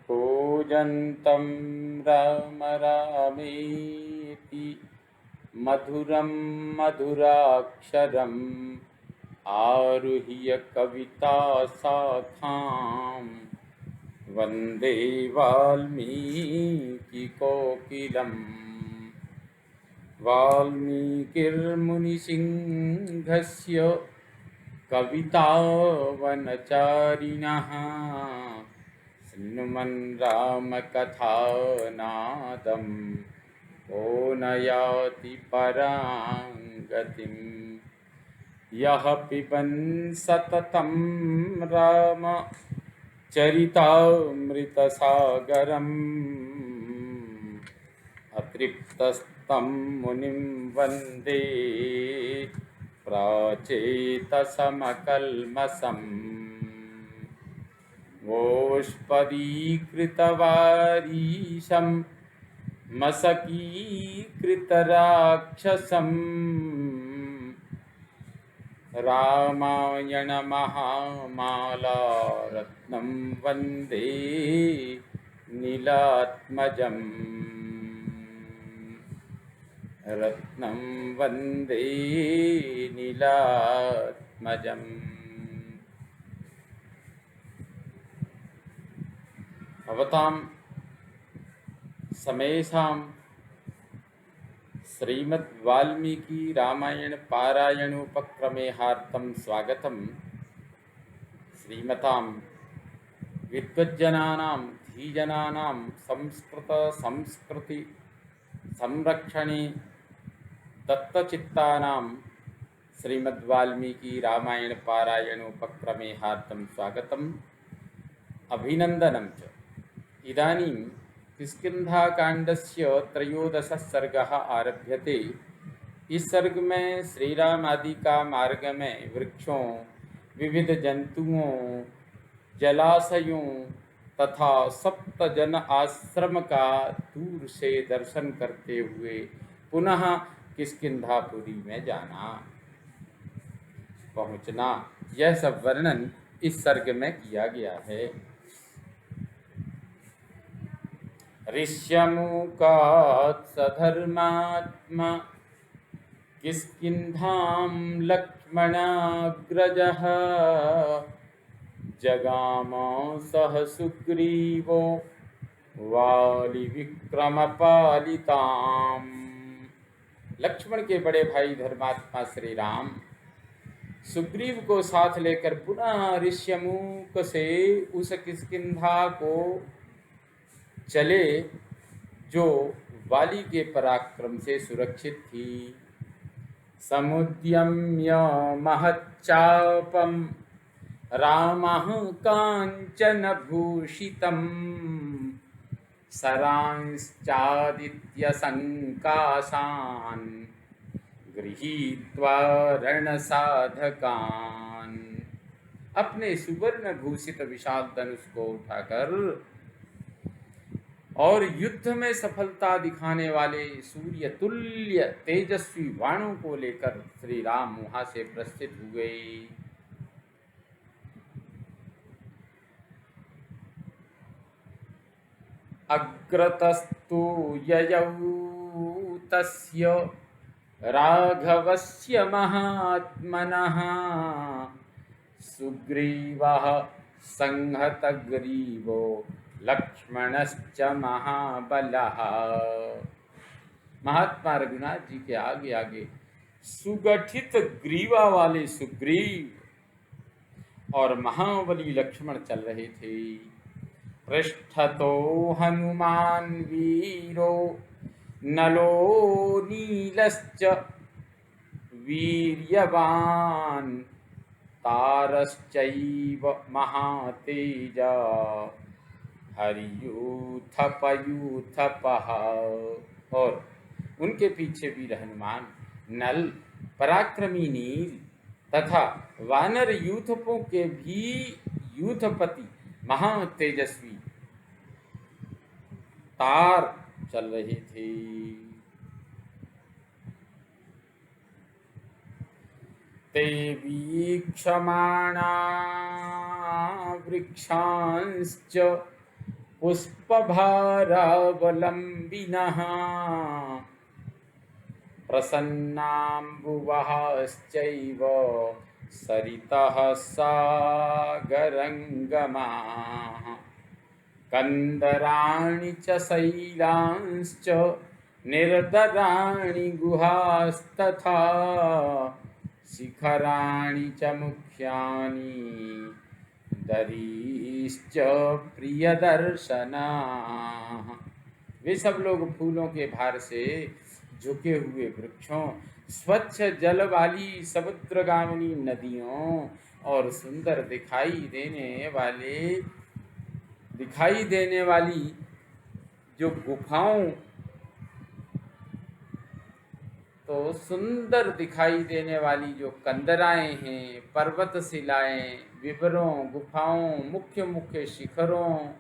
कूजन्तं राम रामेति मधुरं मधुराक्षरम् आरुह्य कविता शाखां वन्दे वाल्मीकिकोकिलम्। वाल्मीकिर्मुनिसिंहस्य कवितावनचारिणः शृण्वन् रामकथानादं को न याति परां गतिम्। यः पिबन् सततं राम चरितामृतसागरम् अतृप्तस्तं मुनिं वन्दे प्राचेतसमकल्मषम्। गोष्पदीकृतवारीशं मशकीकृतराक्षसम् रामायणमहामाला रत्नं वन्दे नीलात्मजम्। रत्नं वन्दे नीलात्मजम्। भवतां समेषां श्रीमद् वाल्मीकि रामायण पारायणोपक्रमे हार्दं स्वागतं। श्रीमतां विद्वज्जनानां धीजनानां संस्कृत संस्कृति संरक्षणे दत्तचित्तानां श्रीमद् वाल्मीकि रामायण पारायणोपक्रमे हार्दं स्वागतम् अभिनन्दनं च। इदानीं किष्किन्धाकाण्डस्य त्रयोदशः सर्गः आरभ्यते। इस सर्ग में श्री राम आदि का मार्ग में वृक्षों, विविध जंतुओं, जलाशयों तथा सप्त जन आश्रम का दूर से दर्शन करते हुए पुनः किष्किंधापुरी में जाना पहुँचना, यह सब वर्णन इस सर्ग में किया गया है। ऋष्यमुखात् सधर्मात्मा किष्किन्धां लक्ष्मणाग्रजः जगाम सह सुग्रीवो वालिविक्रमपालिताम्। लक्ष्मण के बड़े भाई धर्मात्मा श्री राम सुग्रीव को साथ लेकर पुनः ऋष्यमुख से उस किष्किंधा को चले जो वाली के पराक्रम से सुरक्षित थी। समुद्यम्य महच्चापम रामः कांचन भूषितं सरांश्चादित्य संकाशान् गृहीत्वा रणसाधकान्। अपने सुवर्ण भूषित विशाल धनुष को उठाकर और युद्ध में सफलता दिखाने वाले सूर्य तुल्य तेजस्वी बाणों को लेकर श्री राम वहां से प्रस्थित हुए। अग्रतस्तु ययौ तस्य राघवस्य महात्मनः सुग्रीवः संहतग्रीवो लक्ष्मणश्च महाबलः। महात्मा रघुनाथ जी के आगे आगे सुगठित ग्रीवा वाले सुग्रीव और महाबली लक्ष्मण चल रहे थे। पृष्ठतो हनुमान वीरो नलो नीलश्च वीर्यवान् तारश्चैव महातेजा हरियूथपयूथपः। और उनके पीछे वीर हनुमान, नल पराक्रमी नील तथा वानर यूथपों के भी यूथपति महातेजस्वी तार चल रहे थे। ते वीक्षमाणा वृक्षांश्च पुष्पभारावलम्बिनः प्रसन्नाम्बुवश्चैव सरितः सागरङ्गमाः कन्दराणि च शैलांश्च निर्दराणि गुहास्तथा शिखराणि च मुख्यानि दरीश्च प्रियदर्शनाः। वे सब लोग फूलों के भार से झुके हुए वृक्षों, स्वच्छ जल वाली समुद्रगामिनी नदियों और सुंदर दिखाई देने वाली जो गुफाओं, तो सुंदर दिखाई देने वाली जो कंदराएं हैं, पर्वत शिलाएं, विवरों, गुफाओं, मुख्य मुख्य शिखरों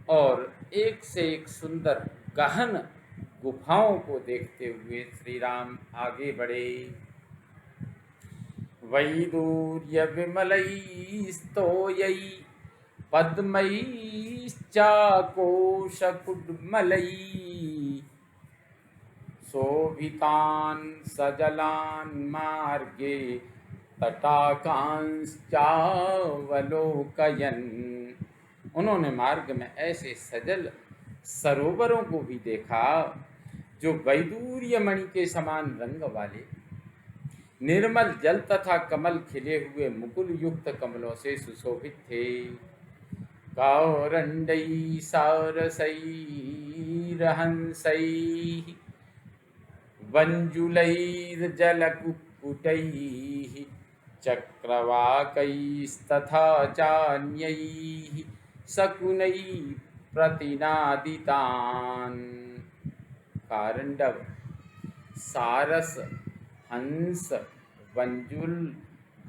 और एक से एक सुंदर गहन गुफाओं को देखते हुए श्री राम आगे बढ़े। वैदूर्य विमलैस्तोयै पद्मैश्चाकोशकुड्मलैः शोभितान् सजलान् मार्गे तटाकांश्चावलोकयन्। उन्होंने मार्ग में ऐसे सजल सरोवरों को भी देखा जो वैदूर्य मणि के समान रंग वाले, निर्मल जल तथा कमल खिले हुए मुकुल युक्त कमलों से सुशोभित थे। कौरण्डै सारसैरहंसैः वञ्जुलैर्जलकुक्कुटैः चक्रवाकैस्तथा चान्यैः शकुनैः प्रतिनादितान्। कारंडव, सारस, हंस, वंजुल,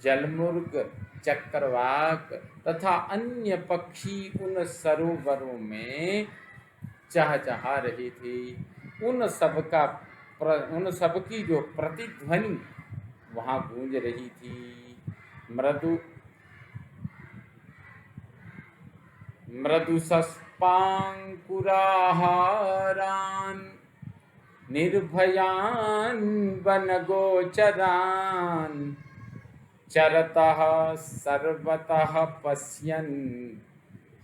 जलमुर्ग, चक्रवाक तथा अन्य पक्षी उन सरोवरों में चहचहा रहे थे। उन सबकी जो प्रतिध्वनि वहाँ गूंज रही थी। मृदु सस्पांकुराहारान् निर्भयान् वनगोचरान् चरतः सर्वतः पश्यन्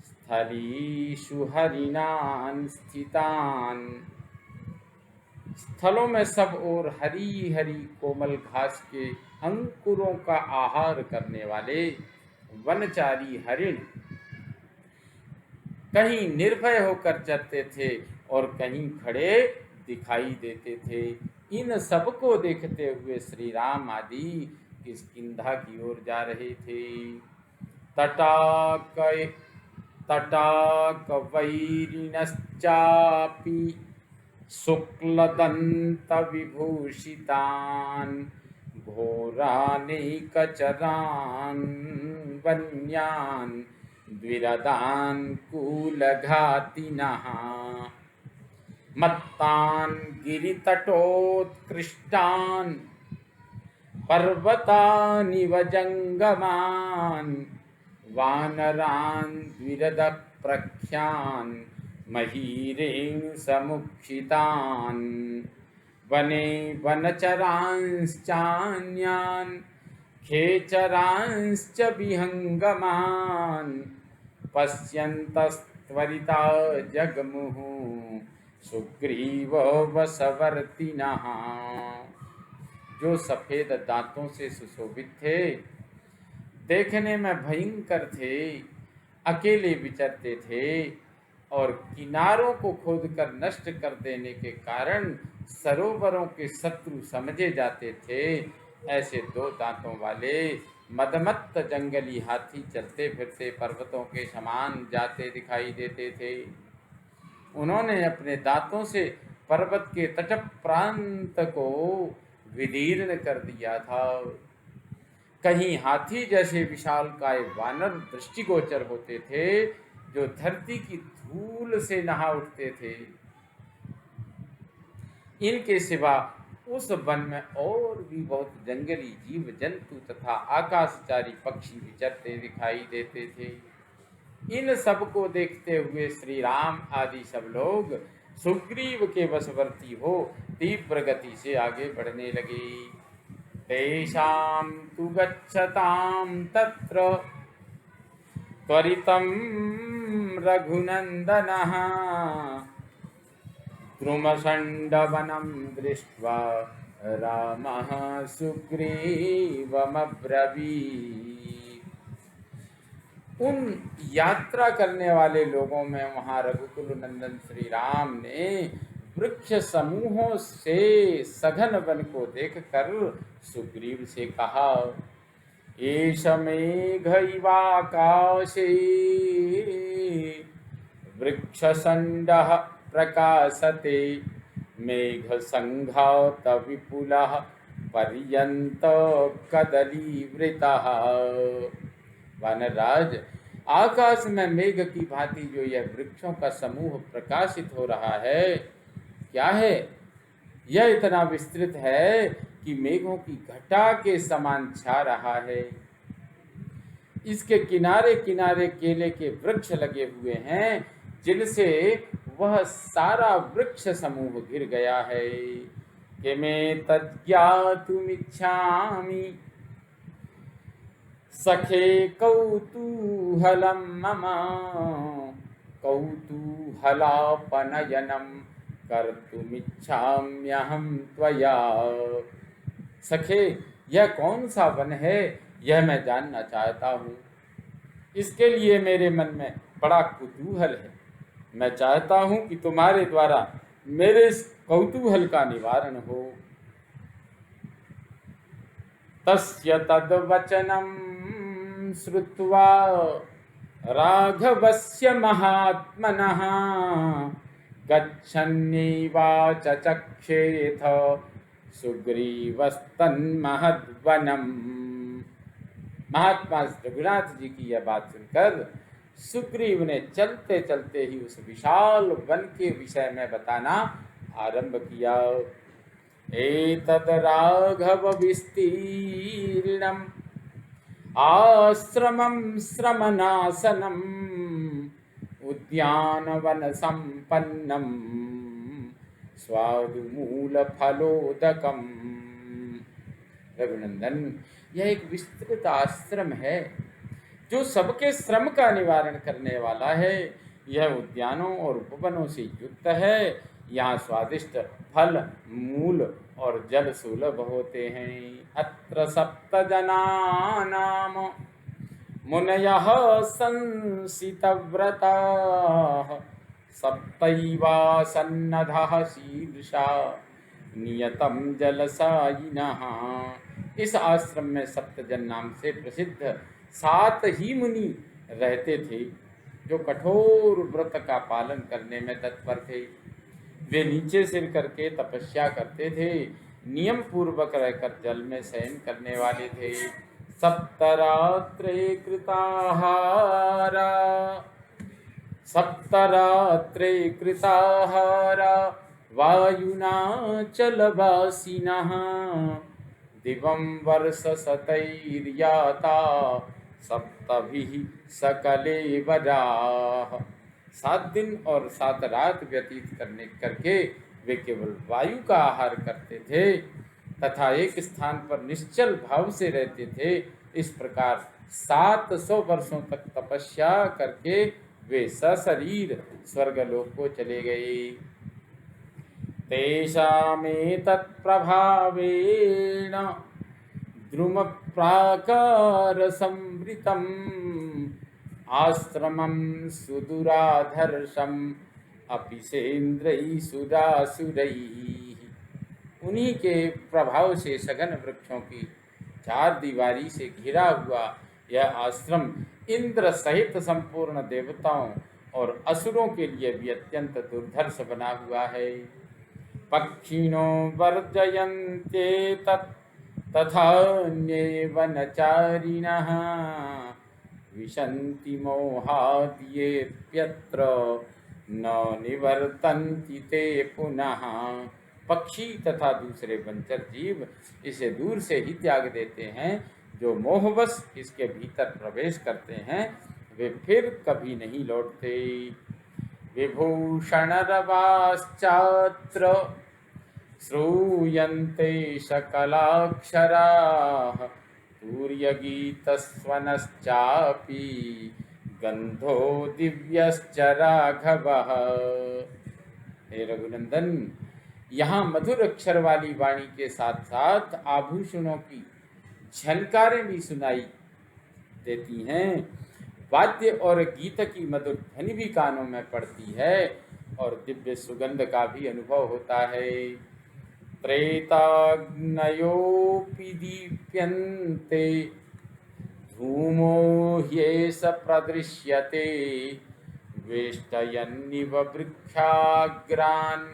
स्थलीषु हरिणान् स्थितान्। स्थलों में सब ओर हरी हरी कोमल घास के अंकुरों का आहार करने वाले वनचारी हरिण कहीं निर्भय होकर चरते थे और कहीं खड़े दिखाई देते थे। इन सबको देखते हुए श्री राम आदि किष्किंधा की ओर जा रहे थे। तटाकवैरिणश्चापि शुक्लदन्तविभूषितान् घोरानेकचरान् वन्यान् द्विरदान् कूलघातिनः मत्तान् गिरितटोत्कृष्टान् पर्वतानिव जङ्गमान् वानरान् द्विरदप्रख्यान् महीरेणुसमुक्षितान् वने वनचरांश्चान्यान् खेचरांश्च विहङ्गमान् पश्यन्तस्त्वरिता जगमुः सुग्रीव वशवर्तिनः। जो सफेद दांतों से सुशोभित थे, देखने में भयंकर थे, अकेले विचरते थे और किनारों को खोदकर नष्ट कर देने के कारण सरोवरों के शत्रु समझे जाते थे, ऐसे दो दांतों वाले मदमत्त जंगली हाथी चलते फिरते पर्वतों के समान जाते दिखाई देते थे। उन्होंने अपने दांतों से पर्वत के तट प्रांत को विदीर्ण कर दिया था। कहीं हाथी जैसे विशालकाय वानर दृष्टिगोचर होते थे जो धरती की धूल से नहा उठते थे। इनके सिवा उस वन में और भी बहुत जंगली जीव जंतु तथा आकाशचारी पक्षी विचरते दिखाई देते थे। इन सब को देखते हुए श्री राम आदि सब लोग सुग्रीव के वशवर्ती हो तीव्र गति से आगे बढ़ने लगे। तेषां तु गच्छतां तत्र त्वरितं रघुनन्दनः द्रुमशण्डवनं दृष्ट्वा रामः सुग्रीवमब्रवीत्। उन यात्रा करने वाले लोगों में वहां रघुकुल नंदन श्री राम ने वृक्ष समूहों से सघन वन को देखकर सुग्रीव से कहा, एष मेघ इवाकाशे वृक्षशण्डः प्रकाशते मेघसङ्घात विपुलः पर्यन्त कदलीवृतः। वानरराज, आकाश में मेघ की भांति जो यह वृक्षों का समूह प्रकाशित हो रहा है, क्या है? यह इतना विस्तृत है कि मेघों की घटा के समान छा रहा है। इसके किनारे किनारे केले के वृक्ष लगे हुए हैं, जिनसे वह सारा वृक्ष समूह घिर गया है। कि मैं तज्ज्ञातुमिच्छामि सखे कौतूहलं मम कौतूहलापनयनं कर्तुमिच्छाम्यहं त्वया। सखे, यह कौन सा वन है, यह मैं जानना चाहता हूँ। इसके लिए मेरे मन में बड़ा कुतूहल है। मैं चाहता हूँ कि तुम्हारे द्वारा मेरे इस कौतूहल का निवारण हो। तस्य तद्वचनं श्रुत्वा राघवस्य महात्मनः गच्छन्नेवाच चक्षेथ सुग्रीवस्तन्महद्वनम्। महात्मा रघुनाथ जी की यह बात सुनकर सुग्रीव ने चलते चलते ही उस विशाल वन के विषय में बताना आरंभ किया। एतद् राघव विस्तीर्णम् आश्रमं श्रमनासनम् उद्यानवन संपन्नम् स्वादुमूलफलोदकम्। रघुनंदन, यह एक विस्तृत आश्रम है जो सबके श्रम का निवारण करने वाला है। यह उद्यानों और उपवनों से युक्त है। यहाँ स्वादिष्ट फल, मूल और जल सुलभ होते हैं। अत्र सप्तजनानाम मुनयः संसितव्रताः सप्तैवासन्नधः शीर्षा नियतं जलसायिनः। इस आश्रम में सप्तजन नाम से प्रसिद्ध 7 ही मुनि रहते थे, जो कठोर व्रत का पालन करने में तत्पर थे। वे नीचे सिर करके तपस्या करते थे, नियम पूर्वक रहकर जल में शयन करने वाले थे। सप्तरात्रे कृताहारा सप्तरात्रे कृताहारा वायुना चलवासिनः दिवं वर्षशतैर्याता सप्तभिः सकलेवराः। 7 दिन और 7 रात व्यतीत करके वे केवल वायु का आहार करते थे तथा एक स्थान पर निश्चल भाव से रहते थे। इस प्रकार 700 वर्षों तक तपस्या करके वे सशरीर स्वर्गलोक को चले गए। तेषामेतत्प्रभावेण द्रुमप्राकारसंवृतम् आश्रमं सुदुराधर्षम् अपिसेन्द्रैः सुरासुरैः। उन्हीं के प्रभाव से सघन वृक्षों की 4 दीवारी से घिरा हुआ यह आश्रम इंद्र सहित संपूर्ण देवताओं और असुरों के लिए भी अत्यंत दुर्धर्ष बना हुआ है। पक्षिणो वर्जयन्ते तथान्ये वनचारिणः विशन्ति मोहाद्येऽप्यत्र न निवर्तन्ति ते पुनः। पक्षी तथा दूसरे वंचर जीव इसे दूर से ही त्याग देते हैं। जो मोहवश इसके भीतर प्रवेश करते हैं वे फिर कभी नहीं लौटते। विभूषणरवाश्चात्र श्रूयन्ते सकलाक्षराः तूर्यगीतस्वनश्चापि गंधो दिव्यश्च राघवः। हे रघुनंदन, यहाँ मधुर अक्षर वाली वाणी के साथ साथ आभूषणों की झनकारें भी सुनाई देती हैं। वाद्य और गीत की मधुर ध्वनि भी कानों में पड़ती है और दिव्य सुगंध का भी अनुभव होता है। त्रेताग्नयोऽपि दीप्यन्ते धूमो ह्येष प्रदृश्यते वेष्टयन्निव वृक्षाग्रान्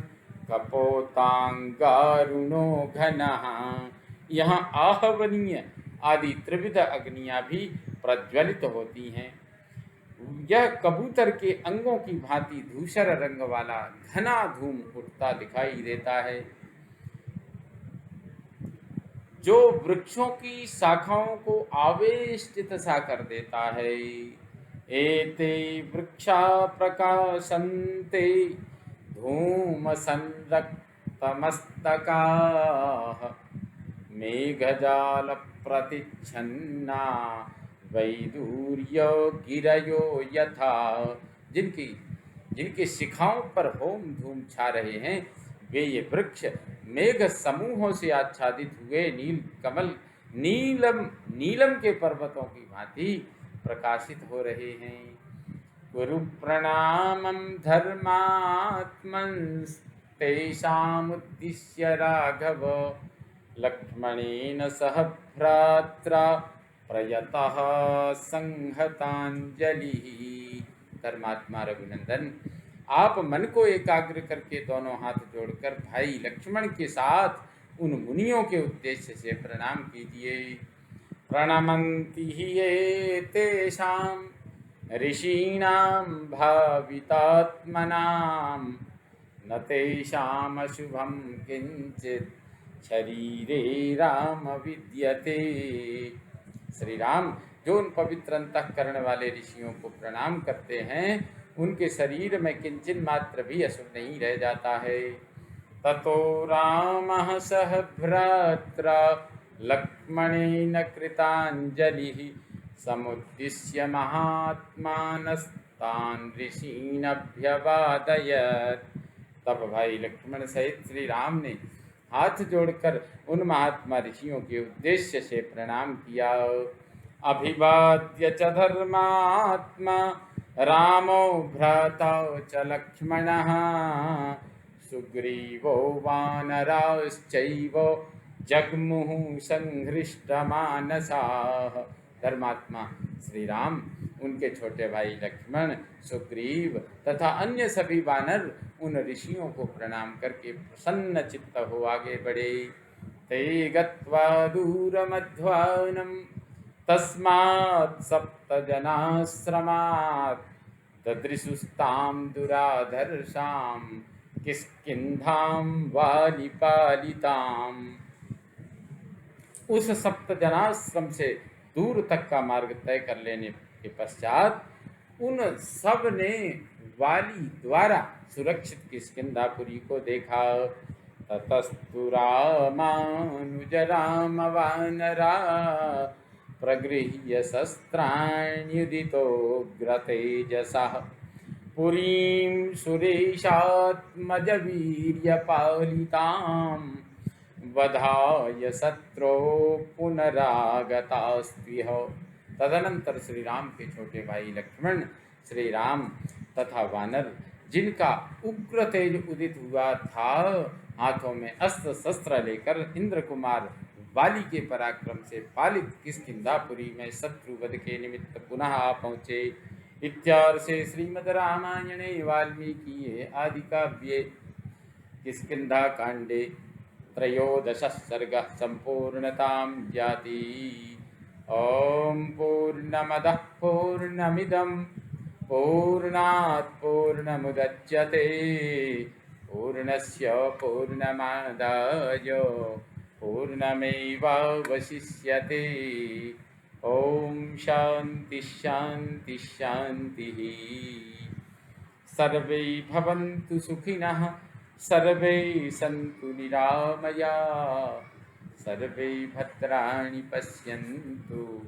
कपोतांगारुणो घनः। यहाँ आहवनीय आदि त्रिविध अग्नियां भी प्रज्वलित होती हैं। यह कबूतर के अंगों की भांति धूसर रंग वाला घना धूम उठता दिखाई देता है, जो वृक्षों की शाखाओं को आवेष्टित सा कर देता है। एते वृक्षा प्रकाशन्ते धूम संरक्तमस्तकाः मेघजाल प्रतिच्छन्ना वैदूर्यो गिरयो यथा। जिनकी शिखाओं पर होम धूम छा रहे हैं वे ये वृक्ष मेघ समूहों से आच्छादित हुए नीलम के पर्वतों की भांति प्रकाशित हो रहे हैं। गुरु प्रणामं धर्मात्मन्स्तेषामुद्दिश्य राघव लक्ष्मणेन सह भ्रात्रा प्रयतः संहतांजलि। धर्मात्मा रघुनंदन, आप मन को एकाग्र करके दोनों हाथ जोड़कर भाई लक्ष्मण के साथ उन मुनियों के उद्देश्य से प्रणाम कीजिए। प्रणमन्ति हि ये तेषां ऋषीणां भावितात्मनां न तेषाम् अशुभं किंचित् शरीरे राम विद्यते। श्री राम जो उन पवित्र अंतःकरण वाले ऋषियों को प्रणाम करते हैं उनके शरीर में किंचिन मात्र भी अशुभ नहीं रह जाता है। ततो रामः सह भ्रात्रा लक्ष्मणेन कृतांजलिः समुद्दिश्य महात्मानस्तान् ऋषीन् अभ्यवादयत्। तब भाई लक्ष्मण सहित श्री राम ने हाथ जोड़कर उन महात्मा ऋषियों के उद्देश्य से प्रणाम किया। अभिवाद्य च धर्मात्मा रामो भ्राता च लक्ष्मणः सुग्रीवो वानराश्चैव जग्मुः संहृष्टमानसाः। धर्मात्मा श्री राम, उनके छोटे भाई लक्ष्मण, सुग्रीव तथा अन्य सभी वानर उन ऋषियों को प्रणाम करके प्रसन्न चित्त हो आगे बढ़े। ते गत्वा दूरमध्वानं तस्मात् सप्तजनाश्रमात् ददृशुस्तां दुराधर्षां किष्किंधां वालिपालिताम्। उस सप्तजनाश्रम से दूर तक का मार्ग तय कर लेने के पश्चात उन सब ने वाली द्वारा सुरक्षित किष्किंधापुरी को देखा। ततस्तु रामानुज राम वानरा प्रगृह्य शस्त्राण्युदितोग्रतेजसः पुरीं सुरेशात्मजवीर्यपालितां वधाय शत्रो पुनरागतास्त्विह। तदनंतर श्री राम के छोटे भाई लक्ष्मण, श्री राम तथा वानर जिनका उग्र तेज उदित हुआ था, हाथों में अस्त्र शस्त्र लेकर इंद्र कुमार वाली के पराक्रम से पालित किष्किंधापुरी में शत्रुवध के निमित्त पुनः आ पहुँचे। इत्यार्षे श्रीमद् रामायणे वाल्मीकिये आदि काव्ये किष्किंधा कांडे त्रयोदशः सर्गः संपूर्णतां याति। ओम पूर्णमदः पूर्णमिदं पूर्णात् पूर्णमुदच्यते पूर्णस्य पूर्णमादाय पूर्णमेवावशिष्यते। ॐ शान्ति शान्ति शान्तिः। सर्वे भवन्तु सुखिनः, सर्वे सन्तु निरामयाः, सर्वे भद्राणि पश्यन्तु,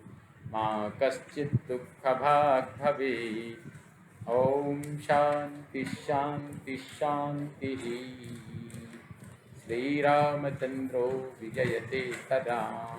मा कश्चित् दुःखभाग् भवेत्। ॐ शान्ति शान्ति शान्तिः। श्रीरामचन्द्रो विजयते सदा।